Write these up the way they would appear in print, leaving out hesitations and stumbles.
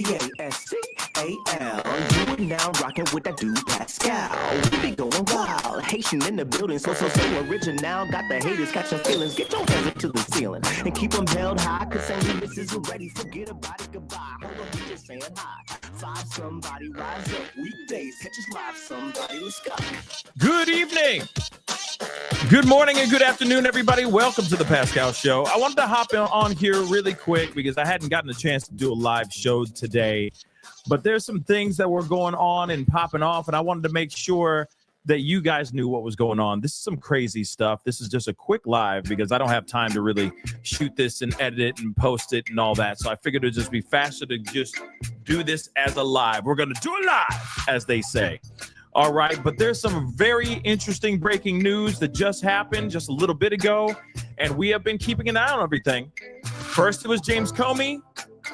Pascal. You are now rocking with that dude Pascal. We be going wild. Haitian in the building, so original. Got the haters catching feelings. Get your hands up to the ceiling and keep them held high. Cause St. Louis isn't ready. Forget about it, goodbye. Hold on, we just saying hi. Five, somebody rise up. Weekdays, catch us live. Somebody, let's go. Good evening. Good morning and good afternoon, everybody. Welcome to the Pascal Show. I wanted to hop on here really quick because I hadn't gotten a chance to do a live show today. But there's some things that were going on and popping off, and I wanted to make sure that you guys knew what was going on. This is some crazy stuff. This is just a quick live because I don't have time to really shoot this and edit it and post it and all that. So I figured it'd just be faster to just do this as a live. We're going to do it live, as they say. All right, but there's some very interesting breaking news that just happened just a little bit ago, and we have been keeping an eye on everything. First, it was James Comey.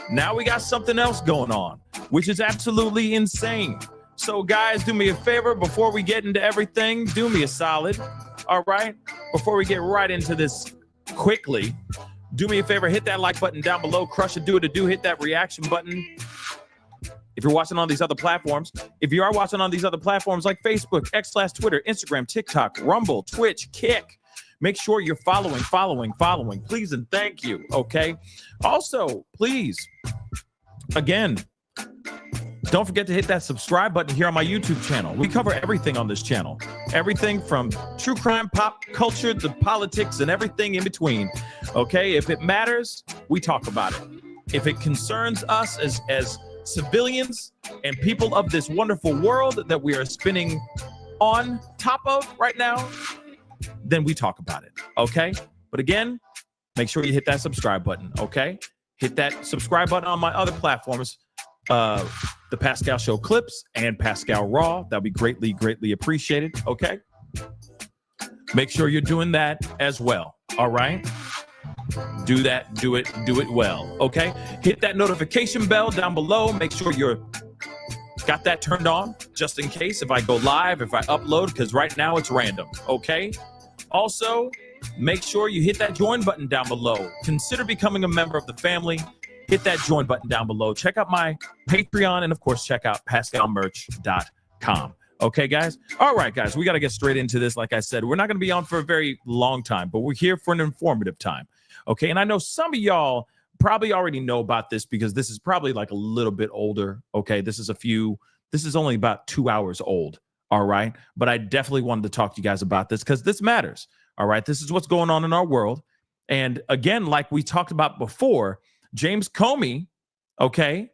Now we got something else going on, which is absolutely insane. So, guys, do me a favor before we get into everything. Do me a solid, all right? Before we get right into this quickly, do me a favor. Hit that like button down below. Crush it, do it, hit that reaction button. If you're watching on these other platforms, like Facebook, X/Twitter, Instagram, TikTok, Rumble, Twitch, Kick, make sure you're following, please and thank you, okay? Also, please, again, don't forget to hit that subscribe button here on my YouTube channel. We cover everything on this channel. Everything from true crime, pop culture, to politics, and everything in between, okay? If it matters, we talk about it. If it concerns us as civilians and people of this wonderful world that we are spinning on top of right now, then we talk about it, okay? But again, make sure you hit that subscribe button, okay? Hit that subscribe button on my other platforms, the Pascal Show Clips and Pascal Raw. That'll be greatly appreciated, okay? Make sure you're doing that as well, all right? Do that, do it well, okay? Hit that notification bell down below. Make sure you're got that turned on just in case if I go live, if I upload, because right now it's random, okay? Also, make sure you hit that join button down below. Consider becoming a member of the family. Hit that join button down below. Check out my Patreon and, of course, check out pascalmerch.com. Okay, guys? All right, guys, we got to get straight into this. Like I said, we're not going to be on for a very long time, but we're here for an informative time. Okay, and I know some of y'all probably already know about this because this is probably like a little bit older. Okay, this is only about 2 hours old. All right, but I definitely wanted to talk to you guys about this because this matters. All right, this is what's going on in our world. And again, like we talked about before, James Comey, okay,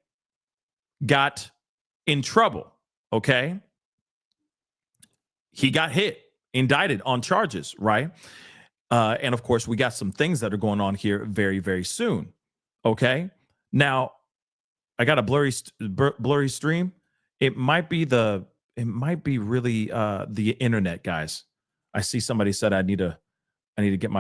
got in trouble. Okay, he got indicted on charges, right? And of course, we got some things that are going on here very, very soon. Okay. Now, I got a blurry stream. It might be really the internet, guys. I see somebody said I need to get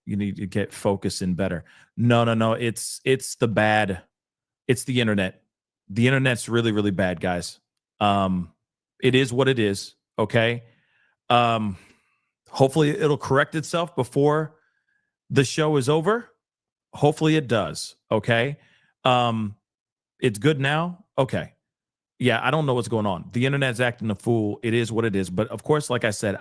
you need to get focus in better. No. It's the internet. The internet's really, really bad, guys. It is what it is. Okay. Hopefully it'll correct itself before the show is over. Hopefully it does. Okay. It's good now. Okay. Yeah, I don't know what's going on. The internet's acting a fool. It is what it is. But of course, like I said,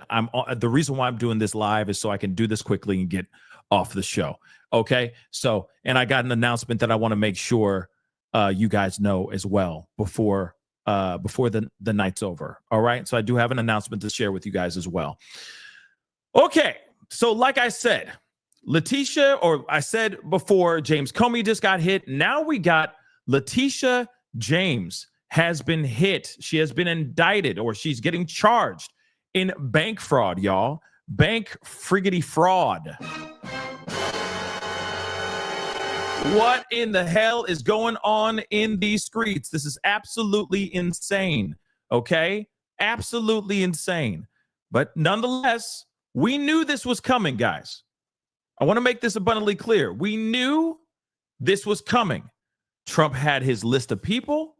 the reason why I'm doing this live is so I can do this quickly and get off the show. Okay. So, and I got an announcement that I want to make sure you guys know as well before the night's over. All right. So I do have an announcement to share with you guys as well. Okay, so like I said, Letitia, or I said before, James Comey just got hit. Now we got Letitia James has been hit. She has been indicted, or she's getting charged in bank fraud, y'all. Bank friggity fraud. What in the hell is going on in these streets? This is absolutely insane, okay? Absolutely insane. But nonetheless, we knew this was coming, guys. I want to make this abundantly clear. We knew this was coming. Trump had his list of people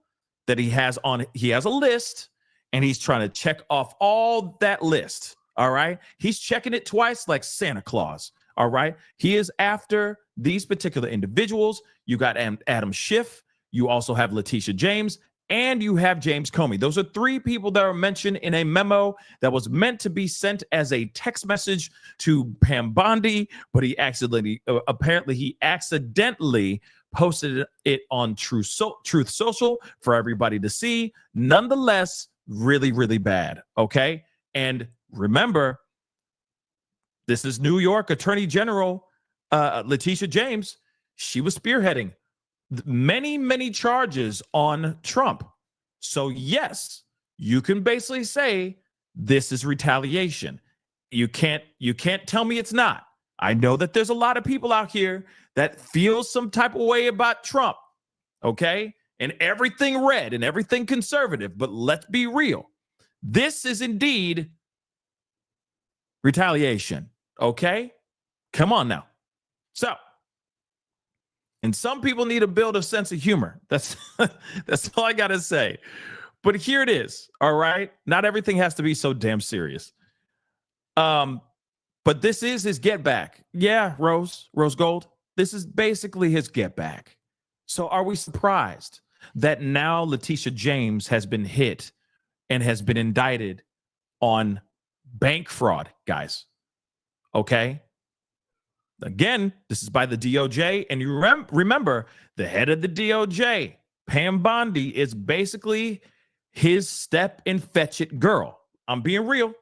that he has a list, and he's trying to check off all that list. All right. He's checking it twice like Santa Claus. All right. He is after these particular individuals. You got Adam Schiff. You also have Letitia James, and you have James Comey. Those are three people that are mentioned in a memo that was meant to be sent as a text message to Pam Bondi, but he accidentally posted it on Truth Social for everybody to see. Nonetheless, really, really bad. Okay. And remember, this is New York Attorney General Letitia James. She was spearheading many, many charges on Trump. So yes, you can basically say this is retaliation. You can't tell me it's not. I know that there's a lot of people out here that feel some type of way about Trump, okay? And everything red and everything conservative, but let's be real. This is indeed retaliation, okay? Come on now. So, and some people need to build a sense of humor. That's all I got to say. But here it is, all right? Not everything has to be so damn serious. But this is his get back. Yeah, Rose Gold. This is basically his get back. So are we surprised that now Letitia James has been hit and has been indicted on bank fraud, guys? Okay? Again, this is by the DOJ. And you remember the head of the DOJ, Pam Bondi, is basically his step and fetch it girl. I'm being real.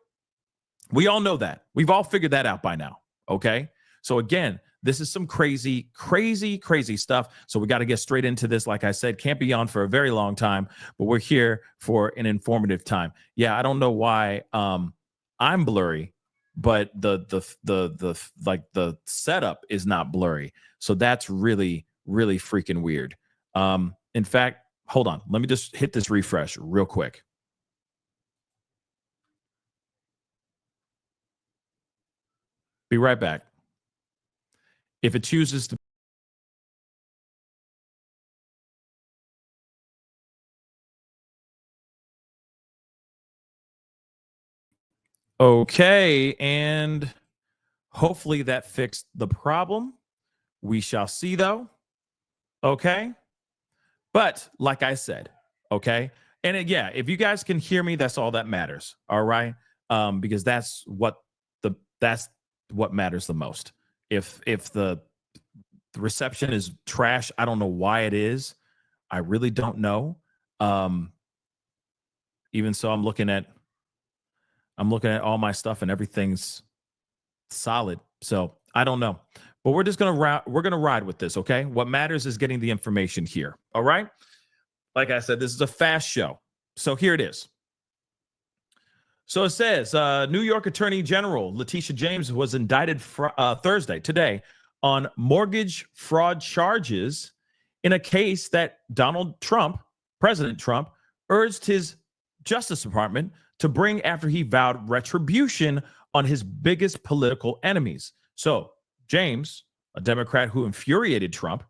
We all know that. We've all figured that out by now. Okay. So again, this is some crazy, crazy, crazy stuff. So we got to get straight into this. Like I said, can't be on for a very long time, but we're here for an informative time. Yeah, I don't know why I'm blurry, but the setup is not blurry. So that's really, really freaking weird. In fact, hold on. Let me just hit this refresh real quick. Be right back. If it chooses to. Okay, and hopefully that fixed the problem. We shall see, though. Okay. But like I said, okay. And yeah, if you guys can hear me, that's all that matters. All right. Because that's what matters the most. If the reception is trash, I don't know why it is. I really don't know. Even so, I'm looking at all my stuff and everything's solid. So I don't know, but we're just gonna ride with this. Okay. What matters is getting the information here. All right. Like I said, this is a fast show. So here it is. So it says New York Attorney General Letitia James was indicted Thursday, today, on mortgage fraud charges in a case that President Trump, urged his Justice Department to bring after he vowed retribution on his biggest political enemies. So James, a Democrat who infuriated Trump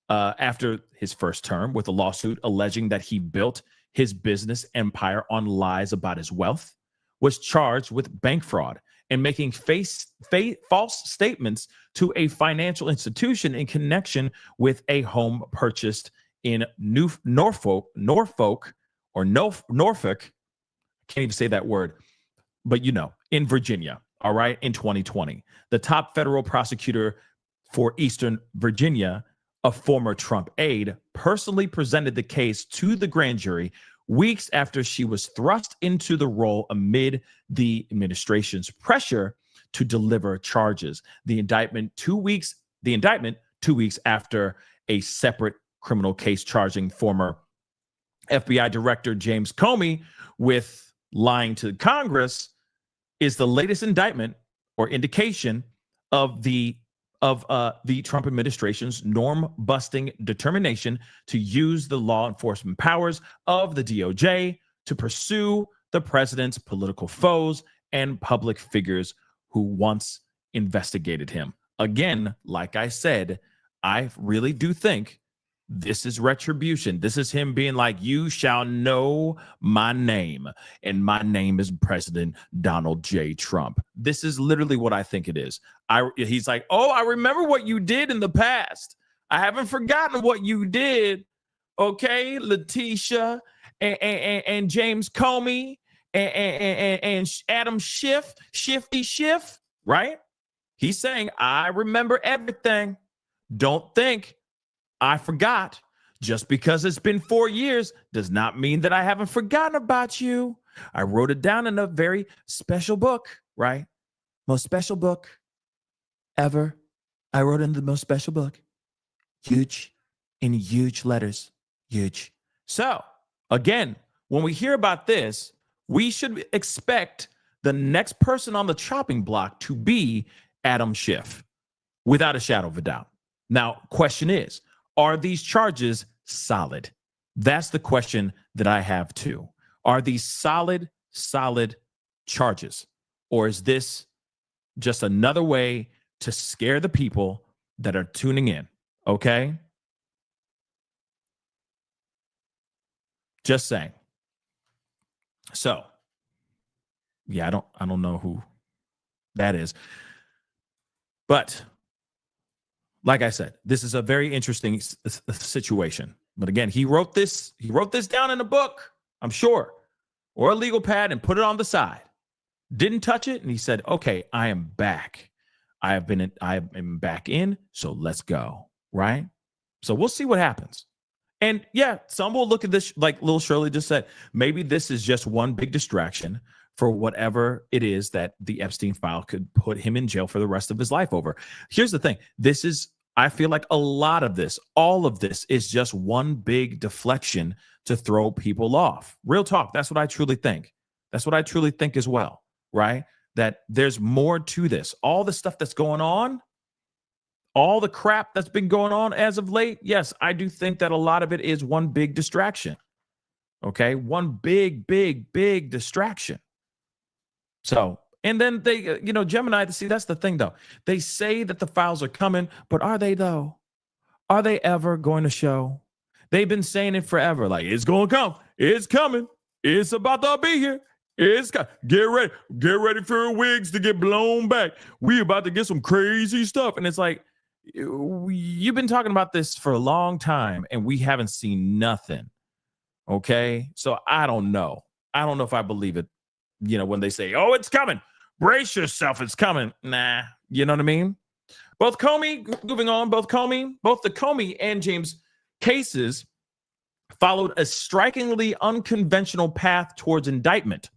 after his first term with a lawsuit alleging that he built his business empire on lies about his wealth, was charged with bank fraud and making false statements to a financial institution in connection with a home purchased in Norfolk. Can't even say that word, but in Virginia. All right. In 2020, the top federal prosecutor for Eastern Virginia, a former Trump aide, personally presented the case to the grand jury weeks after she was thrust into the role amid the administration's pressure to deliver charges. The indictment 2 weeks after a separate criminal case charging former FBI Director James Comey with lying to Congress is the latest indictment or indication of the Trump administration's norm-busting determination to use the law enforcement powers of the DOJ to pursue the president's political foes and public figures who once investigated him. Again, like I said, I really do think this is retribution. This is him being like, you shall know my name, and my name is President Donald J. Trump. This is literally what I think it is. He's like, oh, I remember what you did in the past. I haven't forgotten what you did, okay, Letitia and James Comey and Adam Shifty Schiff, right? He's saying, I remember everything. Don't think I forgot. Just because it's been 4 years does not mean that I haven't forgotten about you. I wrote it down in a very special book, right? Most special book ever. I wrote in the most special book. Huge, in huge letters. Huge. So, again, when we hear about this, we should expect the next person on the chopping block to be Adam Schiff, without a shadow of a doubt. Now, question is, are these charges solid? That's the question that I have too. Are these solid charges? Or is this just another way to scare the people that are tuning in? Okay? Just saying. So, yeah, I don't know who that is. But like I said, this is a very interesting situation. But again, he wrote this down in a book, I'm sure, or a legal pad, and put it on the side. Didn't touch it, and he said, "Okay, I am back. I am back in, so let's go." Right? So we'll see what happens. And yeah, some will look at this, like Lil Shirley just said, maybe this is just one big distraction for whatever it is that the Epstein file could put him in jail for the rest of his life over. Here's the thing. I feel like all of this is just one big deflection to throw people off. Real talk. That's what I truly think. That's what I truly think as well, right? That there's more to this. All the stuff that's going on, all the crap that's been going on as of late, yes, I do think that a lot of it is one big distraction. Okay? One big distraction. So, and then they, Gemini, see, that's the thing, though. They say that the files are coming, but are they, though? Are they ever going to show? They've been saying it forever. Like, it's going to come. It's coming. It's about to be here. Get ready for your wigs to get blown back. We about to get some crazy stuff. And it's like, you've been talking about this for a long time, and we haven't seen nothing. Okay? So I don't know. I don't know if I believe it. When they say, oh, it's coming. Brace yourself, it's coming. Nah, you know what I mean? Both the Comey and James cases followed a strikingly unconventional path towards indictment.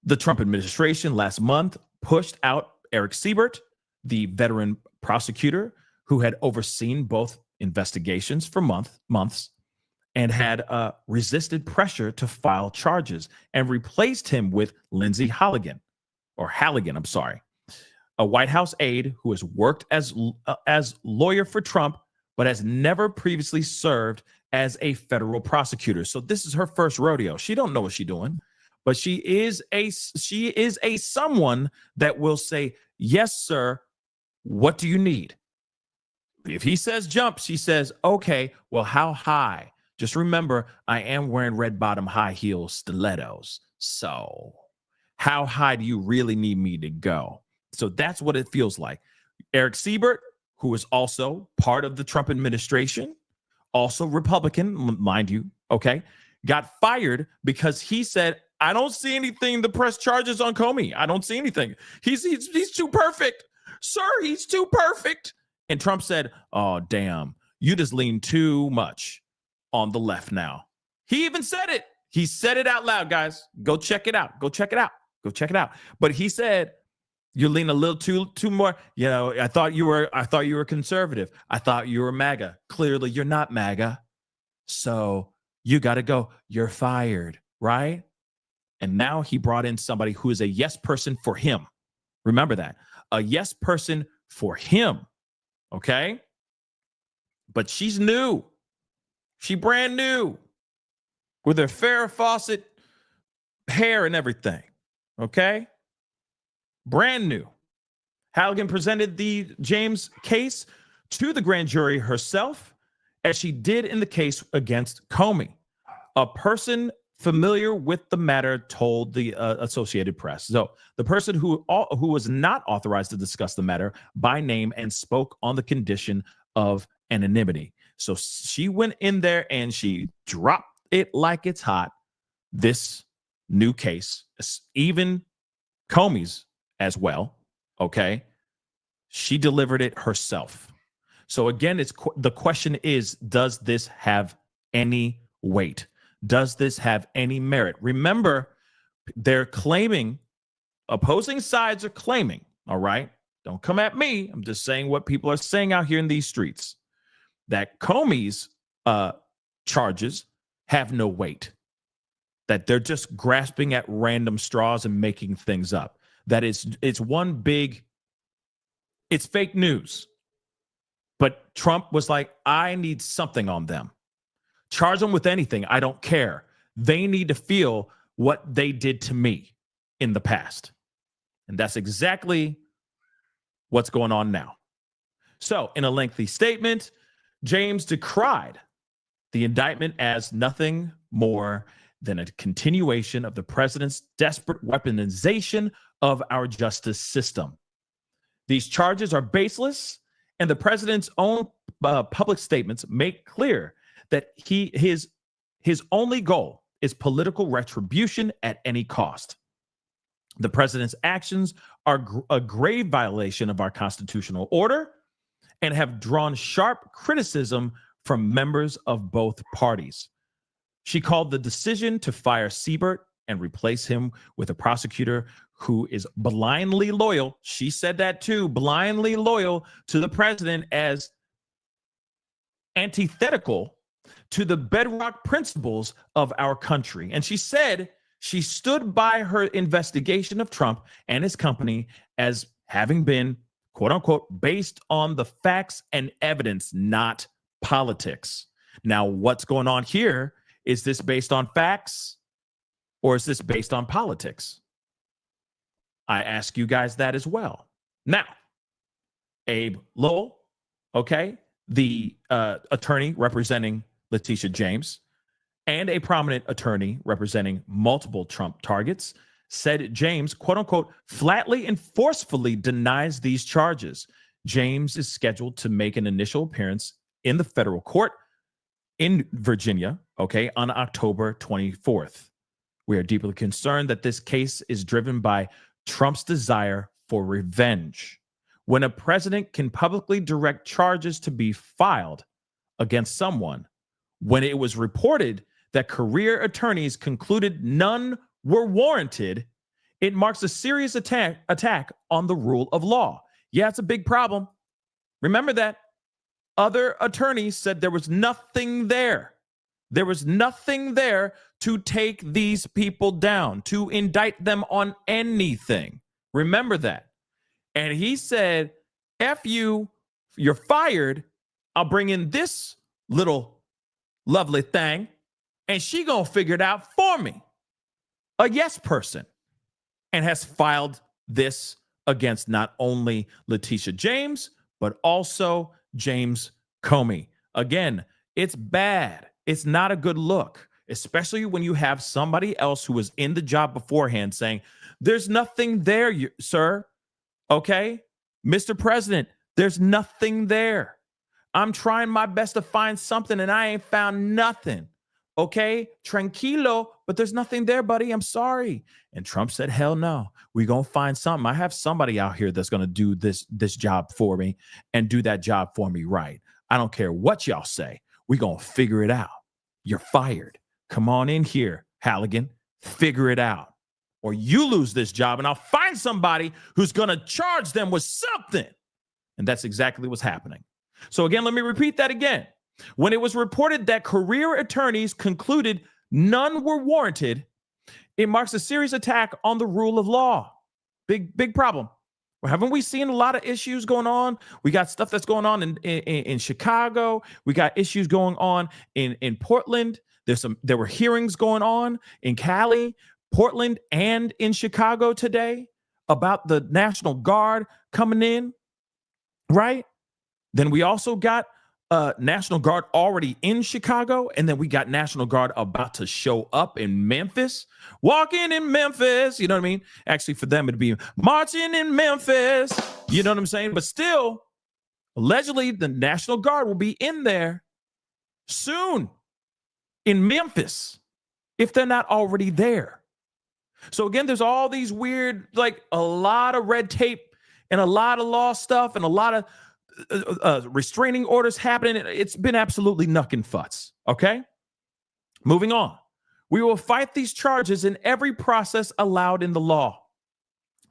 The Trump administration last month pushed out Eric Siebert, the veteran prosecutor who had overseen both investigations for months, and had resisted pressure to file charges, and replaced him with Lindsay Halligan, a White House aide who has worked as lawyer for Trump, but has never previously served as a federal prosecutor. So this is her first rodeo. She don't know what she's doing, but she is a someone that will say, yes, sir, what do you need? If he says jump, she says, okay, well, how high? Just remember, I am wearing red bottom high heel stilettos. So how high do you really need me to go? So that's what it feels like. Eric Siebert, who is also part of the Trump administration, also Republican, mind you, okay, got fired because he said, I don't see anything to press charges on Comey. I don't see anything. He's too perfect. Sir, he's too perfect. And Trump said, oh, damn, you just lean too much on the left now. He even said it. He said it out loud, guys. Go check it out. But he said, you lean a little too more. I thought you were conservative. I thought you were MAGA. Clearly, you're not MAGA. So you got to go. You're fired, right? And now he brought in somebody who is a yes person for him. Remember that. A yes person for him. Okay? But she's new. She brand new with her Farrah Fawcett hair and everything. Okay? Brand new. Halligan presented the James case to the grand jury herself, as she did in the case against Comey. A person familiar with the matter told the Associated Press. So the person who was not authorized to discuss the matter by name and spoke on the condition of anonymity. So she went in there and she dropped it like it's hot. This new case, even Comey's as well. Okay. She delivered it herself. So again, the question is, does this have any weight? Does this have any merit? Remember, they're claiming, opposing sides are claiming, all right? Don't come at me. I'm just saying what people are saying out here in these streets, that Comey's charges have no weight, that they're just grasping at random straws and making things up. That it's fake news. But Trump was like, I need something on them. Charge them with anything. I don't care. They need to feel what they did to me in the past. And that's exactly what's going on now. So in a lengthy statement, James decried the indictment as nothing more than a continuation of the president's desperate weaponization of our justice system. These charges are baseless, and the president's own public statements make clear that his only goal is political retribution at any cost. The president's actions are a grave violation of our constitutional order and have drawn sharp criticism from members of both parties. She called the decision to fire Siebert and replace him with a prosecutor who is blindly loyal, she said that too, blindly loyal to the president, as antithetical to the bedrock principles of our country. And she said she stood by her investigation of Trump and his company as having been, quote unquote, based on the facts and evidence, not politics. Now, what's going on here? Is this based on facts or is this based on politics? I ask you guys that as well. Now, Abe Lowell, okay, the attorney representing Letitia James, and a prominent attorney representing multiple Trump targets, said James, quote unquote, flatly and forcefully denies these charges. James is scheduled to make an initial appearance in the federal court in Virginia, okay, on October 24th. We are deeply concerned that this case is driven by Trump's desire for revenge. When a president can publicly direct charges to be filed against someone, when it was reported that career attorneys concluded none were warranted, it marks a serious attack on the rule of law. Yeah, it's a big problem. Remember that. Other attorneys said there was nothing there. There was nothing there to take these people down, to indict them on anything. Remember that. And he said, F you, you're fired. I'll bring in this little lovely thing, and she gonna figure it out for me. A yes person. And has filed this against not only Letitia James, but also James Comey. Again, it's bad. It's not a good look, especially when you have somebody else who was in the job beforehand saying, there's nothing there, sir. Okay, Mr. President, there's nothing there. I'm trying my best to find something and I ain't found nothing. Okay, tranquilo, but there's nothing there, buddy. I'm sorry. And Trump said, hell no, we're going to find something. I have somebody out here that's going to do this job for me and do that job for me right. I don't care what y'all say. We're going to figure it out. You're fired. Come on in here, Halligan. Figure it out. Or you lose this job and I'll find somebody who's going to charge them with something. And that's exactly what's happening. So again, let me repeat that again. When it was reported that career attorneys concluded none were warranted, it marks a serious attack on the rule of law. Big problem. Well, haven't we seen a lot of issues going on? We got stuff that's going on in Chicago. We got issues going on in Portland. There were hearings going on in Cali, Portland, and in Chicago today about the National Guard coming in, right? Then we also got National Guard already in Chicago, and then we got National Guard about to show up in Memphis, walking in Memphis, you know what I mean? Actually, for them, it'd be marching in Memphis, you know what I'm saying? But still, allegedly, the National Guard will be in there soon in Memphis if they're not already there. So again, there's all these weird, like a lot of red tape and a lot of law stuff and a lot of restraining orders happening. It's been absolutely knuckin' futz. Okay. Moving on. We will fight these charges in every process allowed in the law.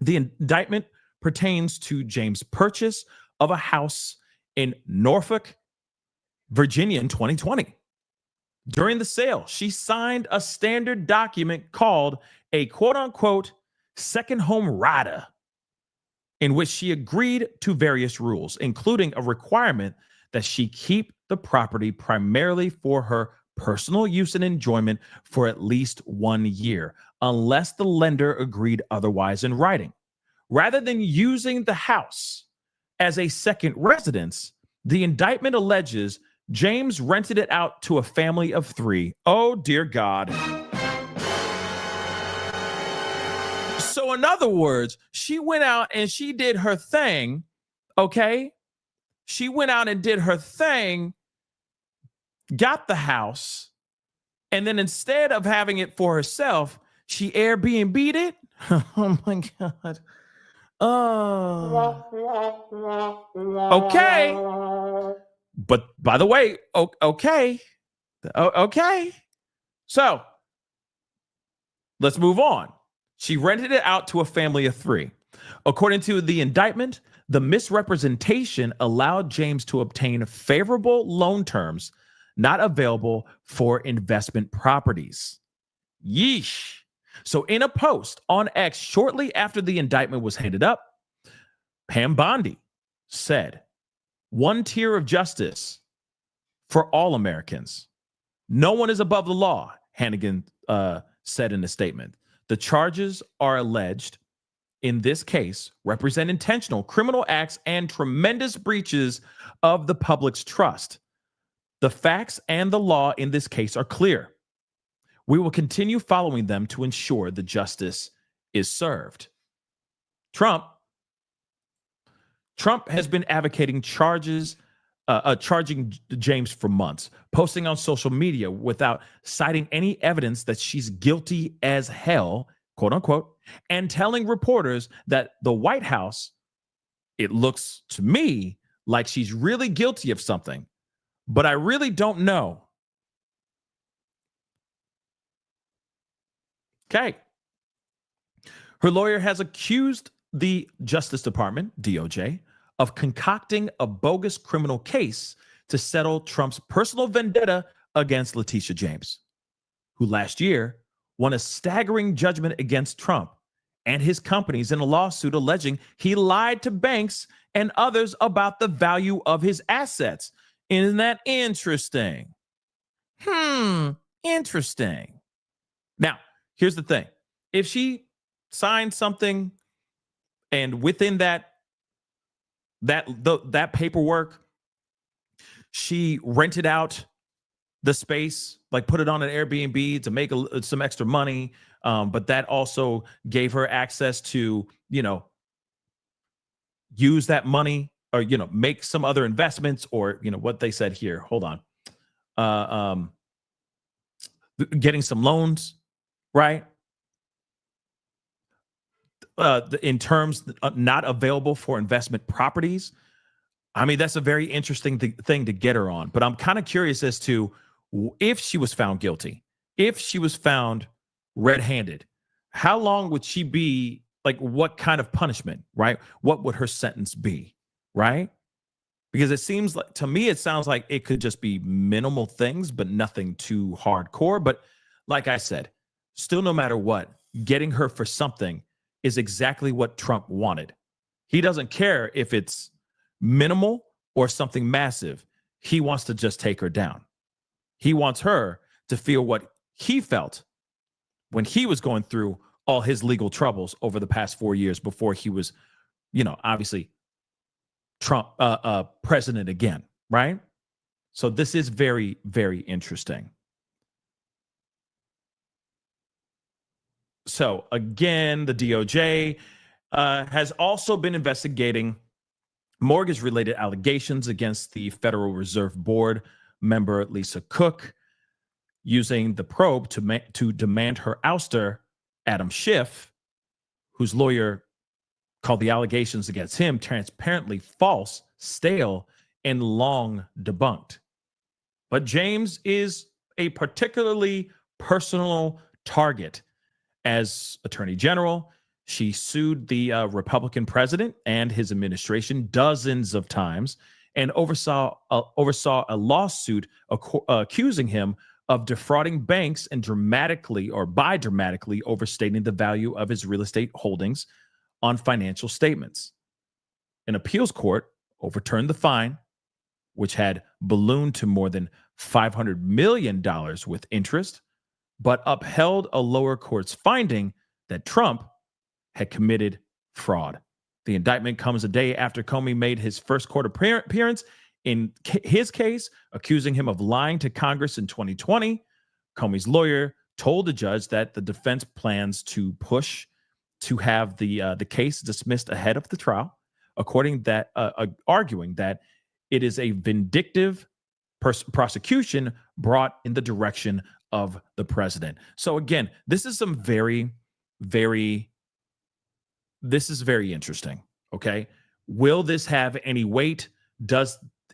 The indictment pertains to James' purchase of a house in Norfolk, Virginia in 2020. During the sale, she signed a standard document called a quote-unquote second home rider, in which she agreed to various rules, including a requirement that she keep the property primarily for her personal use and enjoyment for at least 1 year, unless the lender agreed otherwise in writing. Rather than using the house as a second residence, the indictment alleges James rented it out to a family of 3. Oh, dear God. So in other words, she went out and she did her thing, okay? She went out and did her thing, got the house, and then instead of having it for herself, she Airbnb'd it? Oh, my God. Oh. Okay. But by the way, okay. Okay. So let's move on. She rented it out to a family of 3. According to the indictment, the misrepresentation allowed James to obtain favorable loan terms not available for investment properties. Yeesh. So in a post on X shortly after the indictment was handed up, Pam Bondi said, "One tier of justice for all Americans. No one is above the law," Hannigan said in a statement. The charges are alleged in this case represent intentional criminal acts and tremendous breaches of the public's trust. The facts and the law in this case are clear. We will continue following them to ensure the justice is served. Trump has been advocating charging James for months, posting on social media without citing any evidence that she's guilty as hell, quote unquote, and telling reporters that the White House, it looks to me like she's really guilty of something, but I really don't know. Okay. Her lawyer has accused the Justice Department, DOJ, of concocting a bogus criminal case to settle Trump's personal vendetta against Letitia James, who last year won a staggering judgment against Trump and his companies in a lawsuit alleging he lied to banks and others about the value of his assets. Isn't that interesting? Interesting. Now, here's the thing. If she signed something and within that paperwork, she rented out the space, like put it on an Airbnb to make some extra money, but that also gave her access to, use that money or, make some other investments or, what they said here. Hold on. Getting some loans, right? In terms not available for investment properties. I mean, that's a very interesting thing to get her on. But I'm kind of curious as to if she was found guilty, if she was found red-handed, how long would she be, like what kind of punishment, right? What would her sentence be, right? Because it seems like, to me, it sounds like it could just be minimal things, but nothing too hardcore. But like I said, still, no matter what, getting her for something is exactly what Trump wanted. He doesn't care if it's minimal or something massive. He wants to just take her down. He wants her to feel what he felt when he was going through all his legal troubles over the past 4 years before he was, obviously Trump president again, right? So this is very, very interesting. So again, the DOJ has also been investigating mortgage-related allegations against the Federal Reserve Board member Lisa Cook, using the probe to demand her ouster, Adam Schiff, whose lawyer called the allegations against him transparently false, stale, and long debunked. But James is a particularly personal target. As Attorney General, she sued the Republican president and his administration dozens of times and oversaw a lawsuit accusing him of defrauding banks and dramatically overstating the value of his real estate holdings on financial statements. An appeals court overturned the fine, which had ballooned to more than $500 million with interest, but upheld a lower court's finding that Trump had committed fraud. The indictment comes a day after Comey made his first court appearance in his case, accusing him of lying to Congress in 2020. Comey's lawyer told the judge that the defense plans to push to have the case dismissed ahead of the trial, arguing that it is a vindictive prosecution brought in the direction of the president. So again, this is some very interesting. Okay. Will this have any weight?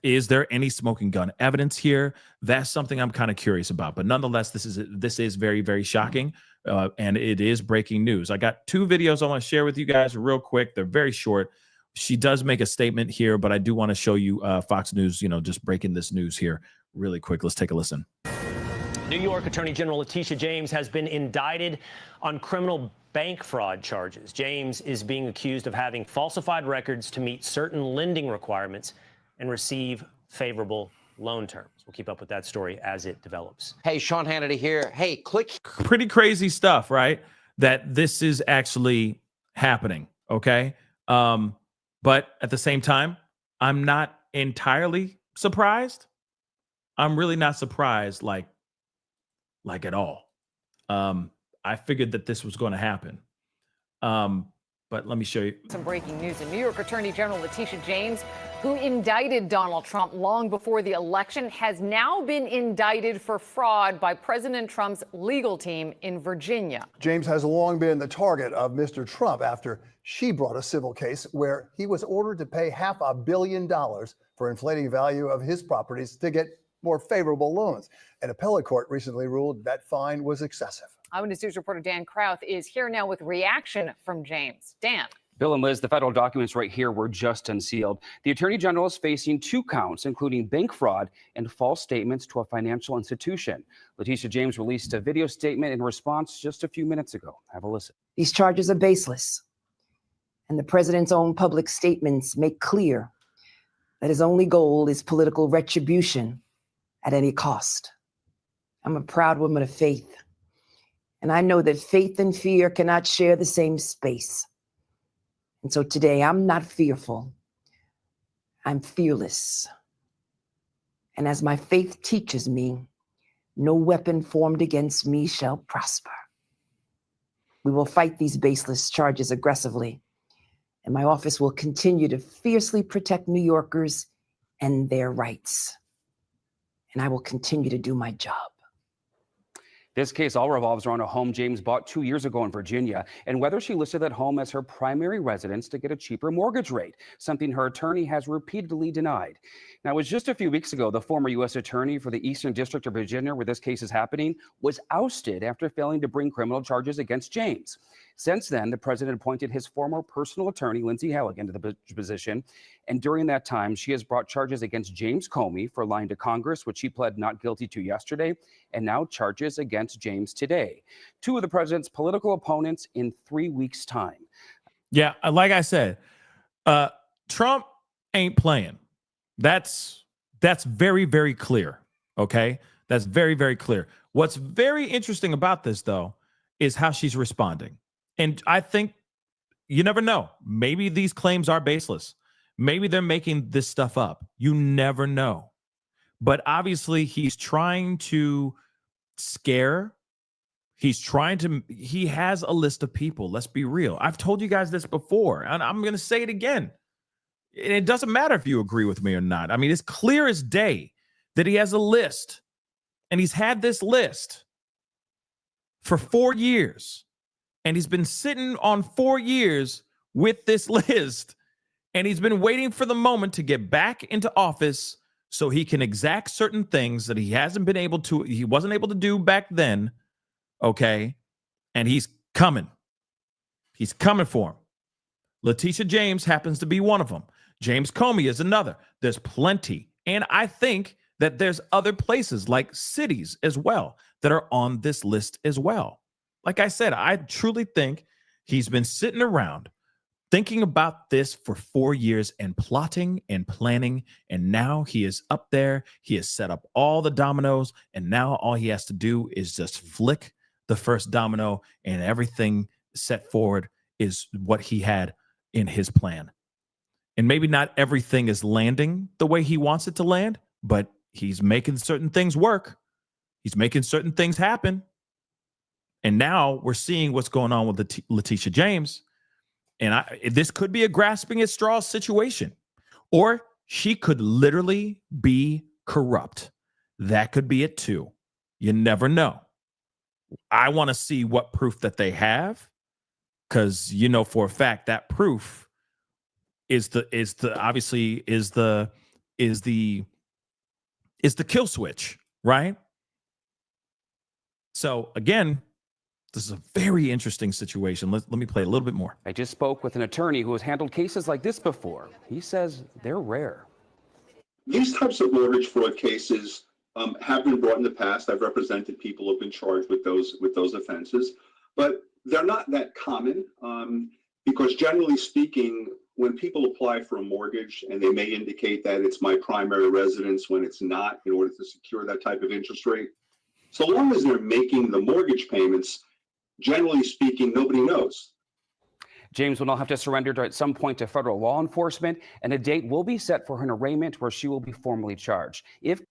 Is there any smoking gun evidence here? That's something I'm kind of curious about. But nonetheless, this is very, very shocking. And it is breaking news. I got two videos I want to share with you guys real quick. They're very short. She does make a statement here, but I do want to show you Fox News, just breaking this news here really quick. Let's take a listen. New York Attorney General Letitia James has been indicted on criminal bank fraud charges. James is being accused of having falsified records to meet certain lending requirements and receive favorable loan terms. We'll keep up with that story as it develops. Hey, Sean Hannity here. Hey, click. Pretty crazy stuff, right? That this is actually happening, okay? But at the same time, I'm not entirely surprised. I'm really not surprised, like at all. I figured that this was going to happen. But let me show you. Some breaking news. In New York Attorney General Letitia James, who indicted Donald Trump long before the election, has now been indicted for fraud by President Trump's legal team in Virginia. James has long been the target of Mr. Trump after she brought a civil case where he was ordered to pay $500 million for inflating value of his properties to get more favorable loans. An appellate court recently ruled that fine was excessive. Eyewitness News reporter Dan Krauth is here now with reaction from James. Dan. Bill and Liz, the federal documents right here were just unsealed. The Attorney General is facing 2 counts, including bank fraud and false statements to a financial institution. Letitia James released a video statement in response just a few minutes ago. Have a listen. These charges are baseless, and the president's own public statements make clear that his only goal is political retribution at any cost. I'm a proud woman of faith, and I know that faith and fear cannot share the same space. And so today, I'm not fearful. I'm fearless. And as my faith teaches me, no weapon formed against me shall prosper. We will fight these baseless charges aggressively, and my office will continue to fiercely protect New Yorkers and their rights. And I will continue to do my job. This case all revolves around a home James bought 2 years ago in Virginia and whether she listed that home as her primary residence to get a cheaper mortgage rate, something her attorney has repeatedly denied. Now, it was just a few weeks ago, the former U.S. attorney for the Eastern District of Virginia, where this case is happening, was ousted after failing to bring criminal charges against James. Since then, the president appointed his former personal attorney, Lindsay Halligan, to the position. And during that time, she has brought charges against James Comey for lying to Congress, which he pled not guilty to yesterday, and now charges against James today. 2 of the president's political opponents in 3 weeks' time. Yeah, like I said, Trump ain't playing. That's very, very clear. Okay, that's very, very clear. What's very interesting about this, though, is how she's responding. And I think you never know. Maybe these claims are baseless. Maybe they're making this stuff up. You never know. But obviously, he's trying to scare. He has a list of people. Let's be real. I've told you guys this before, and I'm going to say it again. It doesn't matter if you agree with me or not. I mean, it's clear as day that he has a list, and he's had this list for 4 years, and he's been sitting on 4 years with this list, and he's been waiting for the moment to get back into office so he can exact certain things that he wasn't able to do back then, okay? And he's coming. He's coming for him. Letitia James happens to be one of them. James Comey is another. There's plenty. And I think that there's other places like cities as well that are on this list as well. Like I said, I truly think he's been sitting around thinking about this for 4 years and plotting and planning. And now he is up there. He has set up all the dominoes. And now all he has to do is just flick the first domino, and everything set forward is what he had in his plan. And maybe not everything is landing the way he wants it to land, but he's making certain things work. He's making certain things happen. And now we're seeing what's going on with Letitia James. And this could be a grasping at straws situation, or she could literally be corrupt. That could be it too. You never know. I want to see what proof that they have, because you know for a fact that proof is the kill switch, right? So again, this is a very interesting situation. Let me play a little bit more. I just spoke with an attorney who has handled cases like this before. He says they're rare. These types of mortgage fraud cases have been brought in the past. I've represented people who have been charged with those offenses, but they're not that common because generally speaking, when people apply for a mortgage and they may indicate that it's my primary residence when it's not, in order to secure that type of interest rate, so long as they're making the mortgage payments, generally speaking, nobody knows. James will now have to surrender at some point to federal law enforcement, and a date will be set for an arraignment where she will be formally charged. If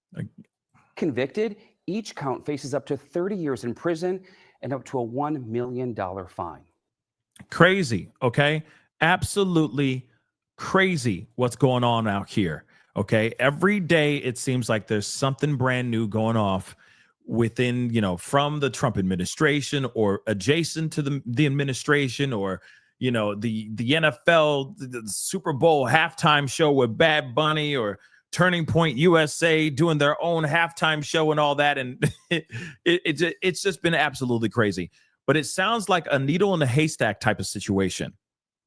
convicted, each count faces up to 30 years in prison and up to a $1 million fine. Crazy, okay? Absolutely crazy what's going on out here, okay? Every day it seems like there's something brand new going off within, from the Trump administration or adjacent to the administration, or, the NFL, the Super Bowl halftime show with Bad Bunny, or Turning Point USA doing their own halftime show and all that. And it's just been absolutely crazy. But it sounds like a needle in a haystack type of situation.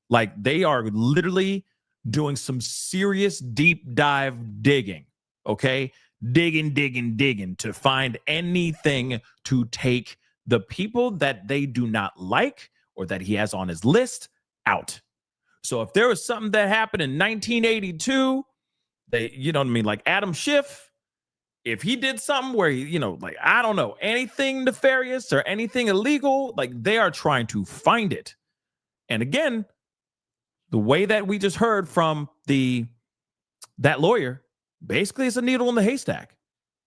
Like they are literally doing some serious deep dive digging, okay? Digging to find anything to take the people that they do not like or that he has on his list out. So if there was something that happened in 1982, like Adam Schiff, if he did something where he, I don't know, anything nefarious or anything illegal, like they are trying to find it. And again, the way that we just heard from that lawyer, basically it's a needle in the haystack.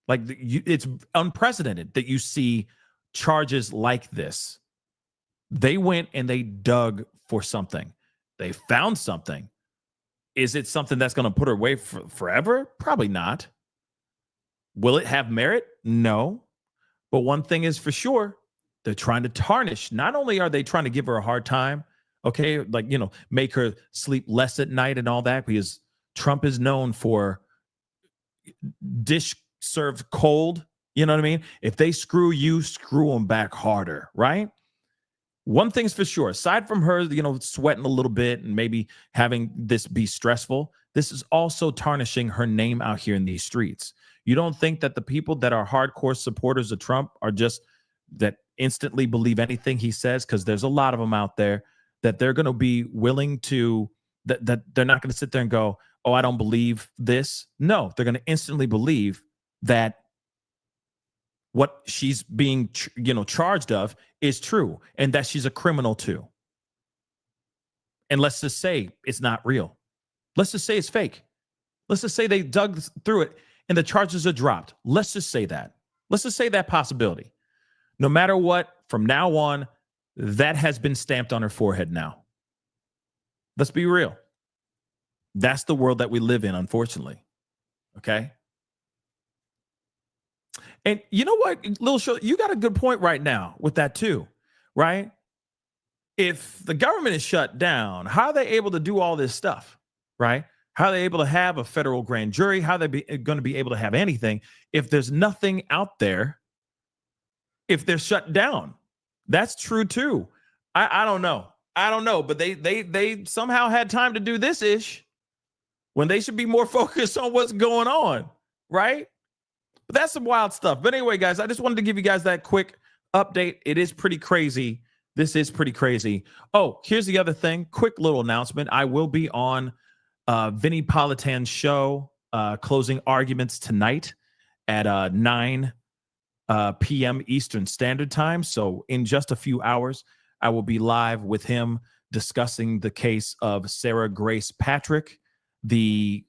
Like it's unprecedented that you see charges like this. They went and they dug for something. They found something. Is it something that's going to put her away forever? Probably not. Will it have merit? No. But one thing is for sure, they're trying to tarnish. Not only are they trying to give her a hard time, okay, make her sleep less at night and all that, because Trump is known for dish served cold. You know what I mean? If they screw you, screw them back harder, right? One thing's for sure, aside from her, sweating a little bit and maybe having this be stressful, this is also tarnishing her name out here in these streets. You don't think that the people that are hardcore supporters of Trump are just that instantly believe anything he says? Because there's a lot of them out there that they're going to be willing to, that they're not going to sit there and go, oh, I don't believe this. No, they're going to instantly believe that what she's being, charged of is true, and that she's a criminal too. And let's just say it's not real. Let's just say it's fake. Let's just say they dug through it and the charges are dropped. Let's just say that. Let's just say that possibility. No matter what, from now on, that has been stamped on her forehead now. Let's be real. That's the world that we live in, unfortunately. Okay? And you know what, Lil Show, you got a good point right now with that too, right? If the government is shut down, how are they able to do all this stuff, right? How are they able to have a federal grand jury? How are they going to be able to have anything if there's nothing out there, if they're shut down? That's true too. I don't know. I don't know, but they somehow had time to do this ish when they should be more focused on what's going on, right? But that's some wild stuff. But anyway, guys, I just wanted to give you guys that quick update. It is pretty crazy. This is pretty crazy. Oh, here's the other thing. Quick little announcement. I will be on Vinnie Politan's show, Closing Arguments, tonight at 9 p.m. Eastern Standard Time. So in just a few hours, I will be live with him discussing the case of Sarah Grace Patrick, the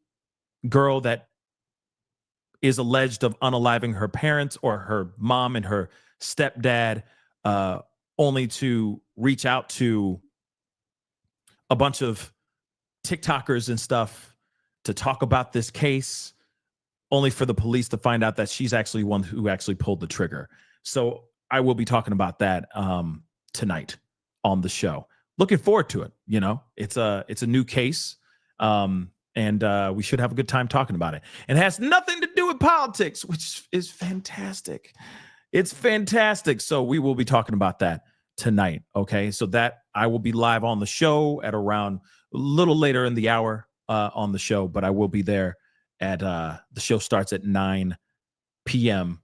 girl that is alleged of unaliving her parents, or her mom and her stepdad, only to reach out to a bunch of TikTokers and stuff to talk about this case, only for the police to find out that she's actually one who actually pulled the trigger. So I will be talking about that tonight on the show. Looking forward to it. You know, it's a new case. And we should have a good time talking about it. And it has nothing to do with politics, which is fantastic. It's fantastic. So we will be talking about that tonight. Okay. So that I will be live on the show at around a little later in the hour on the show, but I will be there at the show starts at 9 p.m.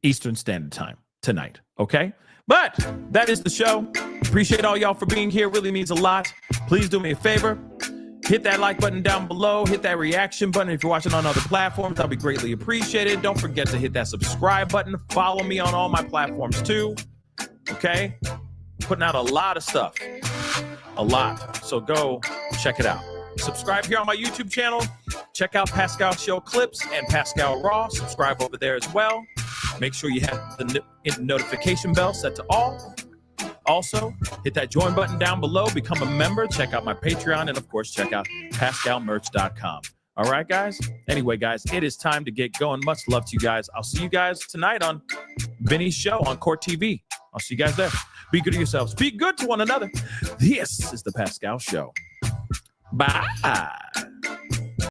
Eastern Standard Time tonight. Okay. But that is the show. Appreciate all y'all for being here. Really means a lot. Please do me a favor. Hit that like button down below. Hit that reaction button. If you're watching on other platforms, that'll be greatly appreciated. Don't forget to hit that subscribe button. Follow me on all my platforms too. Okay? Putting out a lot of stuff. A lot. So go check it out. Subscribe here on my YouTube channel. Check out Pascal Show clips and Pascal Raw. Subscribe over there as well. Make sure you have the notification bell set to all. Also, hit that join button down below. Become a member. Check out my Patreon. And, of course, check out PascalMerch.com. All right, guys? Anyway, guys, it is time to get going. Much love to you guys. I'll see you guys tonight on Vinny's show on Court TV. I'll see you guys there. Be good to yourselves. Be good to one another. This is The Pascal Show. Bye.